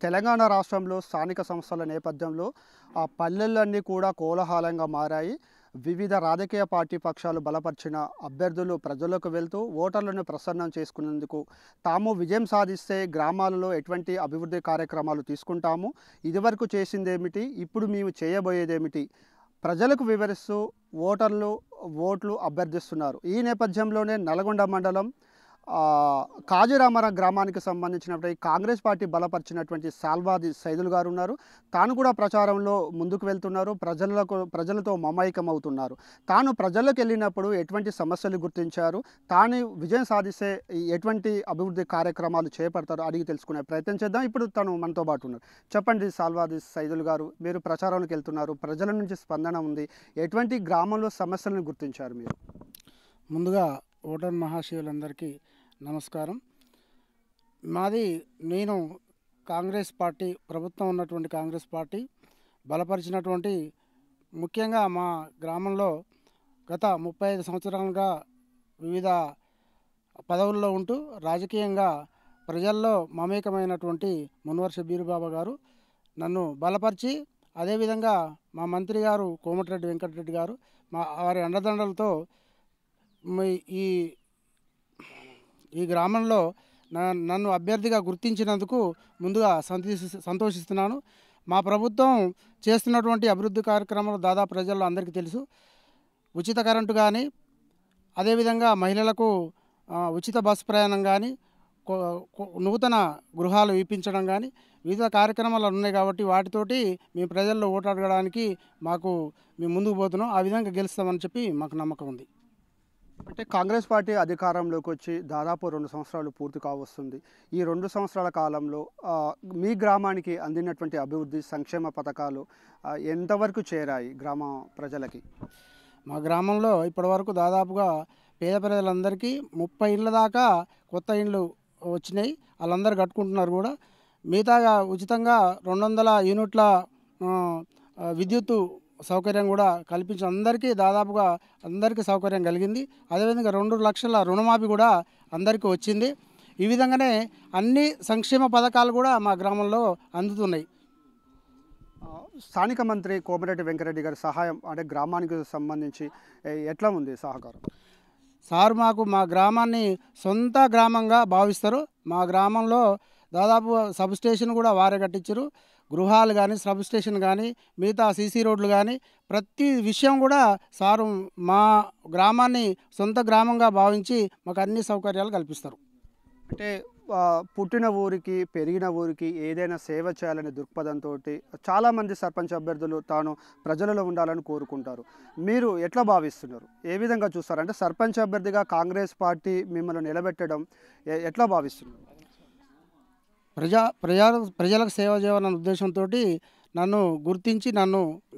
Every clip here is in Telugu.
తెలంగాణ రాష్ట్రంలో స్థానిక సంస్థల నేపథ్యంలో ఆ పల్లెలన్నీ కూడా కోలాహలంగా మారాయి. వివిధ రాజకీయ పార్టీ పక్షాలు బలపరిచిన అభ్యర్థులు ప్రజల్లోకి వెళ్తూ ఓటర్లను ప్రసన్నం చేసుకునేందుకు తాము విజయం సాధిస్తే గ్రామాలలో ఎటువంటి అభివృద్ధి కార్యక్రమాలు తీసుకుంటాము, ఇదివరకు చేసిందేమిటి, ఇప్పుడు మేము చేయబోయేదేమిటి ప్రజలకు వివరిస్తూ ఓట్లు అభ్యర్థిస్తున్నారు. ఈ నేపథ్యంలోనే నల్గొండ మండలం కాజీరామర గ్రామానికి సంబంధించినటువంటి కాంగ్రెస్ పార్టీ బలపరిచినటువంటి సాల్వాది సైదులు గారు ఉన్నారు. తాను కూడా ప్రచారంలో ముందుకు వెళ్తున్నారు. ప్రజలతో మమైకం అవుతున్నారు. తాను ప్రజల్లోకి వెళ్ళినప్పుడు ఎటువంటి సమస్యలు గుర్తించారు, తాను విజయం సాధిస్తే ఎటువంటి అభివృద్ధి కార్యక్రమాలు చేపడతారో అడిగి తెలుసుకునే ప్రయత్నం చేద్దాం. ఇప్పుడు తను మనతో పాటు ఉన్నారు. చెప్పండి సాల్వాది సైదులు గారు, మీరు ప్రచారంలోకి వెళ్తున్నారు, ప్రజల నుంచి స్పందన ఉంది, ఎటువంటి గ్రామంలో సమస్యలను గుర్తించారు మీరు? ముందుగా ఓటర్ మహాశివులందరికీ నమస్కారం. నేను కాంగ్రెస్ పార్టీ, ప్రభుత్వం ఉన్నటువంటి కాంగ్రెస్ పార్టీ బలపరిచినటువంటి, ముఖ్యంగా మా గ్రామంలో గత 35 సంవత్సరాలుగా వివిధ పదవుల్లో ఉంటూ రాజకీయంగా ప్రజల్లో మమేకమైనటువంటి మున్వర్ షబ్బీర్ బాబా గారు నన్ను బలపరిచి, అదేవిధంగా మా మంత్రి గారు కోమటిరెడ్డి వెంకటరెడ్డి గారు వారి అండదండలతో ఈ గ్రామంలో నన్ను అభ్యర్థిగా గుర్తించినందుకు ముందుగా సంతోషిస్తున్నాను. మా ప్రభుత్వం చేస్తున్నటువంటి అభివృద్ధి కార్యక్రమాలు దాదాపు ప్రజల్లో అందరికీ తెలుసు. ఉచిత కరెంటు కానీ, అదేవిధంగా మహిళలకు ఉచిత బస్సు ప్రయాణం కానీ, నూతన గృహాలు ఇప్పించడం కానీ వివిధ కార్యక్రమాలు ఉన్నాయి. కాబట్టి వాటితోటి మేము ప్రజల్లో ఓటు అడగడానికి మేము ముందుకు పోతున్నాం. ఆ విధంగా గెలుస్తామని చెప్పి మాకు నమ్మకం ఉంది. అంటే కాంగ్రెస్ పార్టీ అధికారంలోకి వచ్చి దాదాపు 2 సంవత్సరాలు పూర్తి కావస్తుంది. ఈ 2 సంవత్సరాల కాలంలో మీ గ్రామానికి అందినటువంటి అభివృద్ధి సంక్షేమ పథకాలు ఎంతవరకు చేరాయి గ్రామ ప్రజలకి? మా గ్రామంలో ఇప్పటివరకు దాదాపుగా పేద ప్రజలందరికీ 30 ఇళ్ళ దాకా కొత్త ఇండ్లు వచ్చినాయి. వాళ్ళందరూ కట్టుకుంటున్నారు కూడా. మిగతాగా ఉచితంగా 200 యూనిట్ల విద్యుత్తు సౌకర్యం కూడా కల్పించి దాదాపుగా అందరికీ సౌకర్యం కలిగింది. అదేవిధంగా 2 లక్షల రుణమాఫీ కూడా అందరికీ వచ్చింది. ఈ విధంగానే అన్ని సంక్షేమ పథకాలు కూడా మా గ్రామంలో అందుతున్నాయి. స్థానిక మంత్రి కోమటిరెడ్డి వెంకటరెడ్డి గారి సహాయం అంటే గ్రామానికి సంబంధించి ఎట్లా ఉంది సహకారం? సార్ మా గ్రామాన్ని సొంత గ్రామంగా భావిస్తారు. మా గ్రామంలో దాదాపు సబ్ స్టేషన్ కూడా వారే కట్టించారు. గృహాలు కానీ, సబ్ స్టేషన్ కానీ, మిగతా సీసీ రోడ్లు కానీ, ప్రతి విషయం కూడా సారు మా గ్రామాన్ని సొంత గ్రామంగా భావించి మాకు అన్ని సౌకర్యాలు కల్పిస్తారు. అంటే పుట్టిన ఊరికి, పెరిగిన ఊరికి ఏదైనా సేవ చేయాలనే దృక్పథంతో చాలామంది సర్పంచ్ అభ్యర్థులు తాను ప్రజలలో ఉండాలని కోరుకుంటారు. మీరు ఎట్లా భావిస్తున్నారు? ఏ విధంగా చూస్తారు? అంటే సర్పంచ్ అభ్యర్థిగా కాంగ్రెస్ పార్టీ మిమ్మల్ని నిలబెట్టడం ఎట్లా భావిస్తున్నారు? ప్రజలకు సేవ చేయాలన్న ఉద్దేశంతో నన్ను గుర్తించి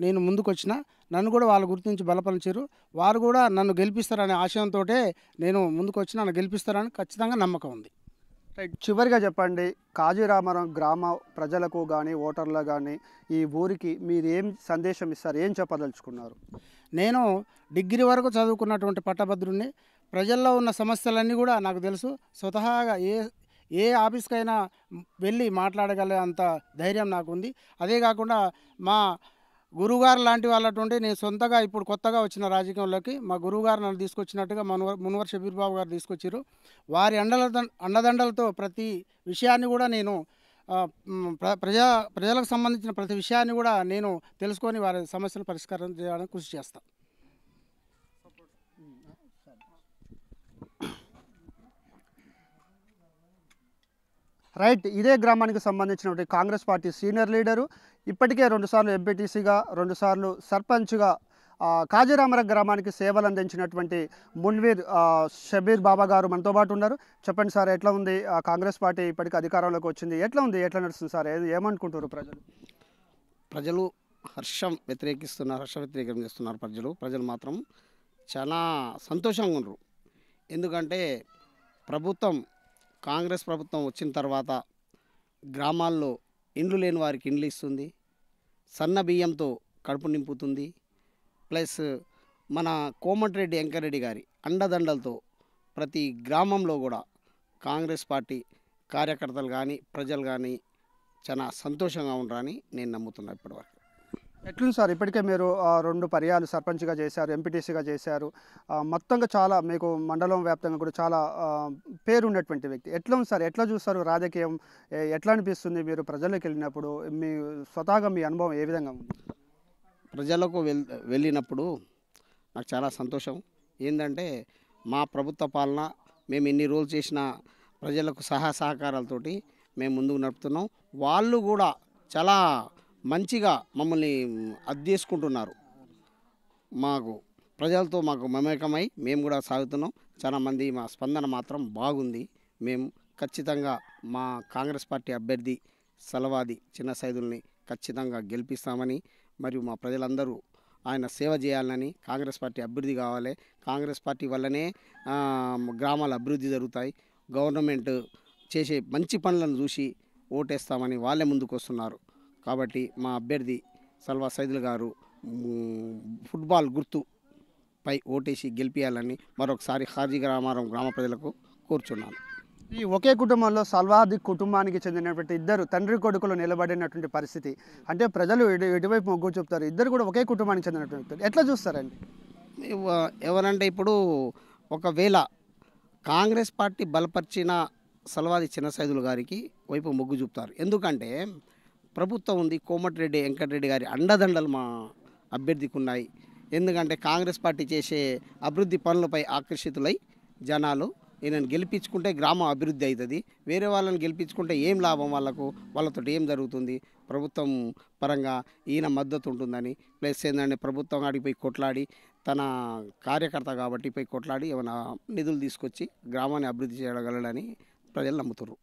నేను ముందుకు వచ్చిన, నన్ను కూడా వాళ్ళు గుర్తించి బలపరిచారు. వారు కూడా నన్ను గెలిపిస్తారనే ఆశయంతో నేను ముందుకు వచ్చి నన్ను గెలిపిస్తారని ఖచ్చితంగా నమ్మకం ఉంది. రైట్. చివరిగా చెప్పండి, కాజీరామరం గ్రామ ప్రజలకు కానీ, ఓటర్లకు కానీ, ఈ ఊరికి మీరు ఏం సందేశం ఇస్తారు, ఏం చెప్పదలుచుకున్నారు? నేను డిగ్రీ వరకు చదువుకున్నటువంటి పట్టభద్రుడిని. ప్రజల్లో ఉన్న సమస్యలన్నీ కూడా నాకు తెలుసు. స్వతహాగా ఏ ఆఫీస్కైనా వెళ్ళి మాట్లాడగలే అంత ధైర్యం నాకు ఉంది. అదే కాకుండా మా గురువుగారు లాంటి వాళ్ళటువంటి నేను సొంతగా ఇప్పుడు కొత్తగా వచ్చిన రాజకీయంలోకి మా గురువుగారు నన్ను తీసుకొచ్చినట్టుగా మున్వర్ షబ్బీర్ బాబు గారు తీసుకొచ్చారు. వారి అండదండలతో ప్రతి విషయాన్ని కూడా నేను ప్రజలకు సంబంధించిన ప్రతి విషయాన్ని కూడా నేను తెలుసుకొని వారి సమస్యలు పరిష్కారం చేయడానికి కృషి చేస్తాను. రైట్. ఇదే గ్రామానికి సంబంధించినటువంటి కాంగ్రెస్ పార్టీ సీనియర్ లీడరు, ఇప్పటికే 2 సార్లు ఎంపీటీసీగా, 2 సార్లు సర్పంచ్గా కాజీరామర గ్రామానికి సేవలు అందించినటువంటి మున్వీర్ షబ్బీర్ బాబా గారు మనతో పాటు ఉన్నారు. చెప్పండి సార్, ఎట్లా ఉంది కాంగ్రెస్ పార్టీ ఇప్పటికీ అధికారంలోకి వచ్చింది, ఎట్లా ఉంది, ఎట్లా నడుస్తుంది సార్, ఏమనుకుంటారు ప్రజలు? హర్షం వ్యతిరేకం చేస్తున్నారు ప్రజలు మాత్రం చాలా సంతోషంగా ఉన్నారు. ఎందుకంటే కాంగ్రెస్ ప్రభుత్వం వచ్చిన తర్వాత గ్రామాల్లో ఇండ్లు లేని వారికి ఇండ్లు ఇస్తుంది, సన్న బియ్యంతో కడుపు నింపుతుంది. ప్లస్ మన కోమటిరెడ్డి వెంకటరెడ్డి గారి అండదండలతో ప్రతి గ్రామంలో కూడా కాంగ్రెస్ పార్టీ కార్యకర్తలు కానీ, ప్రజలు కానీ చాలా సంతోషంగా ఉండరని నేను నమ్ముతున్నా ఇప్పటివరకు. ఎట్లుంది సార్ ఇప్పటికే మీరు 2 పర్యాలు సర్పంచ్గా చేశారు, ఎంపీటీసీగా చేశారు, మొత్తంగా చాలా మీకు మండలం వ్యాప్తంగా కూడా చాలా పేరు ఉన్నటువంటి వ్యక్తి. ఎట్లా ఉంది సార్, ఎట్లా చూస్తారు రాజకీయం, ఎట్లా అనిపిస్తుంది మీరు ప్రజల్లోకి వెళ్ళినప్పుడు, మీ స్వతహాగా మీ అనుభవం ఏ విధంగా ఉంది? ప్రజలకు వెళ్ళినప్పుడు నాకు చాలా సంతోషం. ఏంటంటే మా ప్రభుత్వ పాలన మేము ఎన్ని రోజులు చేసిన ప్రజలకు సహకారాలతోటి మేము ముందుకు నడుపుతున్నాం. వాళ్ళు కూడా చాలా మంచిగా మమ్మల్ని అద్దేసుకుంటున్నారు. మాకు ప్రజలతో మాకు మమేకమై మేము కూడా సాగుతున్నాం. చాలామంది మా స్పందన మాత్రం బాగుంది. మేము ఖచ్చితంగా మా కాంగ్రెస్ పార్టీ అభ్యర్థి సలవాది చిన్న సైదుల్ని ఖచ్చితంగా గెలిపిస్తామని, మరియు మా ప్రజలందరూ ఆయన సేవ చేయాలని, కాంగ్రెస్ పార్టీ అభివృద్ధి కావాలి, కాంగ్రెస్ పార్టీ వల్లనే గ్రామాల అభివృద్ధి జరుగుతాయి, గవర్నమెంట్ చేసే మంచి పనులను చూసి ఓటేస్తామని వాళ్ళే ముందుకు వస్తున్నారు. కాబట్టి మా అభ్యర్థి సల్వా సైదుల్ గారు ఫుట్బాల్ గుర్తుపై ఓటేసి గెలిపించాలని మరొకసారి హాజీ రామారం గ్రామ ప్రజలకు కోరుచున్నాను. ఈ ఒకే కుటుంబంలో సల్వాది కుటుంబానికి చెందినటువంటి ఇద్దరు తండ్రి కొడుకులు నిలబడినటువంటి పరిస్థితి, అంటే ప్రజలు ఎటువైపు మొగ్గు చూపుతారు? ఇద్దరు కూడా ఒకే కుటుంబానికి చెందినటువంటి వ్యక్తులు, ఎట్లా చూస్తారండి? ఎవరంటే ఇప్పుడు ఒకవేళ కాంగ్రెస్ పార్టీ బలపరిచిన సల్వాది చిన్న సైదులు గారికి వైపు మొగ్గు చూపుతారు. ఎందుకంటే ప్రభుత్వం ఉంది, కోమటిరెడ్డి వెంకటరెడ్డి గారి అండదండలు మా అభ్యర్థికి ఉన్నాయి. ఎందుకంటే కాంగ్రెస్ పార్టీ చేసే అభివృద్ధి పనులపై ఆకర్షితులై జనాలు ఈయనను గెలిపించుకుంటే గ్రామం అభివృద్ధి అవుతుంది, వేరే వాళ్ళని గెలిపించుకుంటే ఏం లాభం, వాళ్ళతో ఏం జరుగుతుంది, ప్రభుత్వం పరంగా ఈయన మద్దతు ఉంటుందని, ప్లస్ ఏంటంటే ప్రభుత్వం ఆడికి పోయి కొట్లాడి తన కార్యకర్త కాబట్టి పోయి కొట్లాడి ఏమైనా నిధులు తీసుకొచ్చి గ్రామాన్ని అభివృద్ధి చేయగలడని ప్రజలు నమ్ముతున్నారు.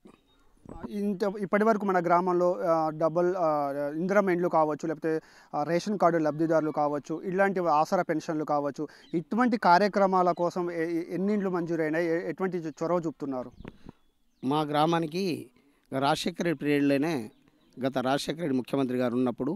ఇప్పటి వరకు మన గ్రామంలో డబుల్ ఇందిరమ్మ ఇండ్లు కావచ్చు, లేకపోతే రేషన్ కార్డు లబ్ధిదారులు కావచ్చు, ఇలాంటి ఆసరా పెన్షన్లు కావచ్చు, ఇటువంటి కార్యక్రమాల కోసం ఎన్ని ఇండ్లు మంజూరైనాయి, ఎటువంటి చొరవ చూపుతున్నారు? మా గ్రామానికి రాజశేఖర రెడ్డి పీరియడ్లోనే గత రాజశేఖర రెడ్డి ముఖ్యమంత్రి గారు ఉన్నప్పుడు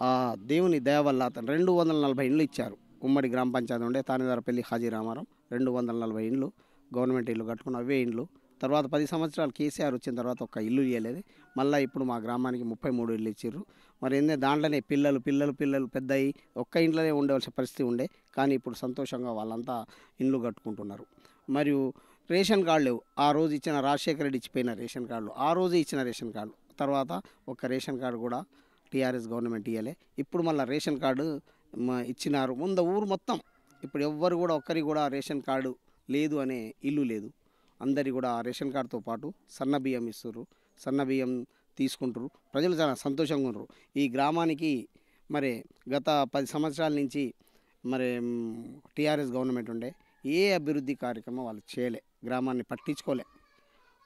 ఆ దేవుని దయ వల్ల అతను 240 ఇండ్లు ఇచ్చారు. ఉమ్మడి గ్రామ పంచాయతీ ఉండే తానేదారపల్లి హాజీ రామారం 240 ఇండ్లు గవర్నమెంట్ ఇల్లు కట్టుకున్న అవే ఇండ్లు. తర్వాత 10 సంవత్సరాలు కేసీఆర్ వచ్చిన తర్వాత ఒక్క ఇల్లు ఇవ్వలేదు. మళ్ళీ ఇప్పుడు మా గ్రామానికి 33 ఇల్లు ఇచ్చారు. మరి దాంట్లోనే పిల్లలు పెద్ద అయ్యి ఒక్క ఇంట్లోనే ఉండవలసిన పరిస్థితి ఉండే, కానీ ఇప్పుడు సంతోషంగా వాళ్ళంతా ఇండ్లు కట్టుకుంటున్నారు. మరియు రేషన్ కార్డులు ఆ రోజు ఇచ్చిన రాజశేఖర రెడ్డి ఇచ్చిపోయిన రేషన్ కార్డులు, ఆ రోజు ఇచ్చిన రేషన్ కార్డు తర్వాత ఒక్క రేషన్ కార్డు కూడా టీఆర్ఎస్ గవర్నమెంట్ ఇవ్వలే. ఇప్పుడు మళ్ళీ రేషన్ కార్డు ఇచ్చినారు. ముందు ఊరు మొత్తం ఇప్పుడు ఎవ్వరు కూడా ఒక్కరికి కూడా రేషన్ కార్డు లేదు అనే ఇల్లు లేదు. అందరి కూడా రేషన్ కార్డుతో పాటు సన్న బియ్యం ఇస్తున్నారు, సన్న బియ్యం తీసుకుంటారు. ప్రజలు చాలా సంతోషంగా ఉన్నారు. ఈ గ్రామానికి మరి గత 10 సంవత్సరాల నుంచి మరి టీఆర్ఎస్ గవర్నమెంట్ ఉండే ఏ అభివృద్ధి కార్యక్రమం వాళ్ళు చేయలే, గ్రామాన్ని పట్టించుకోలే.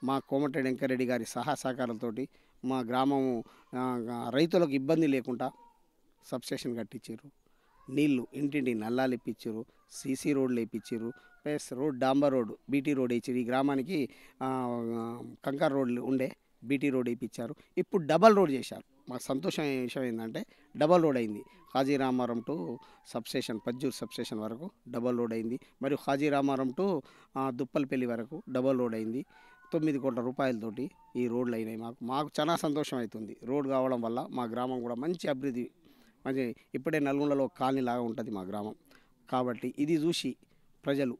మా కోమటిరెడ్డి వెంకటరెడ్డి గారి సహకారాలతోటి మా గ్రామము రైతులకు ఇబ్బంది లేకుండా సబ్స్టేషన్ కట్టించారు, నీళ్లు ఇంటింటి నల్లాలు ఇప్పించారు, సీసీ రోడ్లు వేయించారు, ప్లస్ రోడ్ డాంబర్ రోడ్ బీటీ రోడ్ వేయించారు. ఈ గ్రామానికి కంకర్ రోడ్లు ఉండే బీటీ రోడ్ వేయించారు. ఇప్పుడు డబల్ రోడ్ చేశారు. మాకు సంతోషం విషయం ఏంటంటే డబల్ రోడ్ అయింది. Haji Ramaram to substation Pajjur substation వరకు డబల్ రోడ్ అయింది. మరియు హాజీ రామారం టు దుప్పలపల్లి వరకు డబల్ రోడ్ అయింది. 9 కోట్ల రూపాయలతోటి ఈ రోడ్లు అయినాయి. మాకు చాలా సంతోషం అవుతుంది. రోడ్ కావడం వల్ల మా గ్రామం కూడా మంచి అభివృద్ధి, మంచి ఇప్పుడే నల్గొండలో కాలనీ లాగా ఉంటుంది మా గ్రామం. కాబట్టి ఇది చూసి ప్రజలు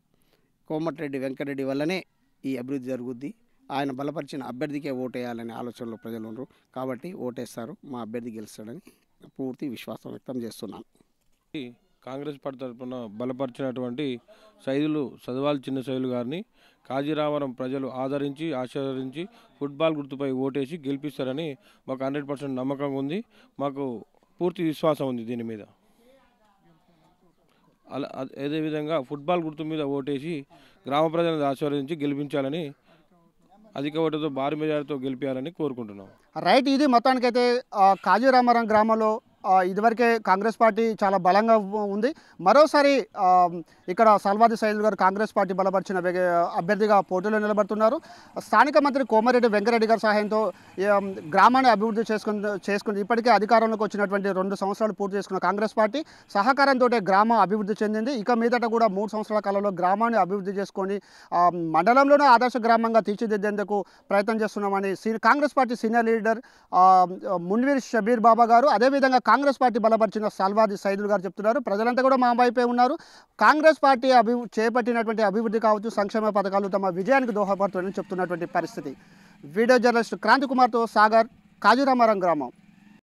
కోమటిరెడ్డి వెంకటరెడ్డి వల్లనే ఈ అభివృద్ధి జరుగుద్ది, ఆయన బలపరిచిన అభ్యర్థికే ఓటేయాలనే ఆలోచనలో ప్రజలు ఉన్నారు. కాబట్టి ఓటేస్తారు, మా అభ్యర్థి గెలుస్తాడని పూర్తి విశ్వాసం వ్యక్తం చేస్తున్నాను. కాంగ్రెస్ పార్టీ తరఫున బలపరిచినటువంటి సైదులు సదవాల్ చిన్న సైదులు గారిని కాజీరామరం ప్రజలు ఆశీర్వదించి ఫుట్బాల్ గుర్తుపై ఓటేసి గెలిపిస్తారని మాకు 100% నమ్మకంగా ఉంది. మాకు పూర్తి విశ్వాసం ఉంది దీని మీద. అలా అదేవిధంగా ఫుట్బాల్ గుర్తు మీద ఓటేసి గ్రామ ప్రజలను ఆశీర్వదించి గెలిపించాలని, అధిక ఓటుతో భారీ మెజారిటీతో గెలిపించాలని కోరుకుంటున్నాం. రైట్, ఇది మొత్తానికైతే కాజీరామారం గ్రామంలో ఇదివరకే కాంగ్రెస్ పార్టీ చాలా బలంగా ఉంది. మరోసారి ఇక్కడ సల్వాది సైదులు గారు కాంగ్రెస్ పార్టీ బలపరిచిన అభ్యర్థిగా పోటీలో నిలబడుతున్నారు. స్థానిక మంత్రి కోమరెడ్డి వెంకరెడ్డి గారి సహాయంతో గ్రామాన్ని అభివృద్ధి చేసుకుని ఇప్పటికే అధికారంలోకి వచ్చినటువంటి 2 సంవత్సరాలు పూర్తి చేసుకున్న కాంగ్రెస్ పార్టీ సహకారంతో గ్రామం అభివృద్ధి చెందింది. ఇక మీదట కూడా 3 సంవత్సరాల కాలంలో గ్రామాన్ని అభివృద్ధి చేసుకొని మండలంలోనే ఆదర్శ గ్రామంగా తీర్చిదిద్దేందుకు ప్రయత్నం చేస్తున్నామని Congress party senior leader Munveer Shabbir Baba గారు, అదేవిధంగా కాంగ్రెస్ పార్టీ బలపరిచిన సల్వాది సైదులు గారు చెప్తున్నారు. ప్రజలంతా కూడా మా వైపే ఉన్నారు. కాంగ్రెస్ పార్టీ చేపట్టినటువంటి అభివృద్ధి కావచ్చు, సంక్షేమ పథకాలు తమ విజయానికి దోహదపడుతుందని చెప్తున్నటువంటి పరిస్థితి. వీడియో జర్నలిస్ట్ క్రాంతి కుమార్తో సాగర్, కాజీరామారం గ్రామం.